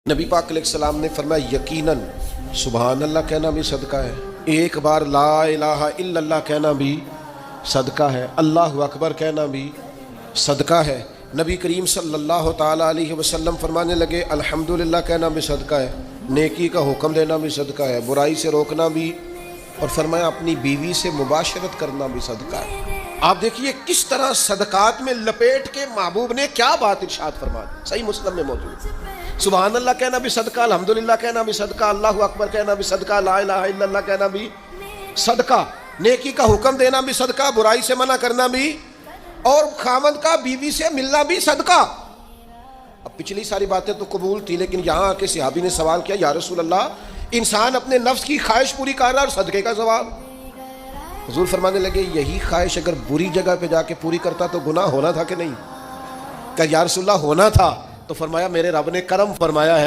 نبی پاک علیہ السلام نے فرمایا یقیناً سبحان اللہ کہنا بھی صدقہ ہے، ایک بار لا الہ الا اللہ کہنا بھی صدقہ ہے، اللہ اکبر کہنا بھی صدقہ ہے۔ نبی کریم صلی اللہ تعالیٰ علیہ وسلم فرمانے لگے الحمدللہ کہنا بھی صدقہ ہے، نیکی کا حکم دینا بھی صدقہ ہے، برائی سے روکنا بھی، اور فرمایا اپنی بیوی سے مباشرت کرنا بھی صدقہ ہے۔ آپ دیکھیے کس طرح صدقات میں لپیٹ کے محبوب نے کیا بات ارشاد فرما دی، صحیح مسلم میں موجود۔ سبحان اللہ کہنا بھی صدقہ، الحمدللہ کہنا بھی صدقہ، اللہ اکبر کہنا بھی صدقہ، لا الہ الا اللہ کہنا بھی صدقہ، نیکی کا حکم دینا بھی صدقہ، برائی سے منع کرنا بھی، اور خاوند کا بیوی سے ملنا بھی صدقہ۔ اب پچھلی ساری باتیں تو قبول تھی، لیکن یہاں آ کے صحابی نے سوال کیا یا رسول اللہ انسان اپنے نفس کی خواہش پوری کر رہا ہے اور صدقے کا سوال؟ حضور فرمانے لگے یہی خواہش اگر بری جگہ پہ جا کے پوری کرتا تو گناہ ہونا تھا کہ نہیں؟ کہ یا رسول اللہ ہونا تھا، تو فرمایا میرے رب نے کرم فرمایا ہے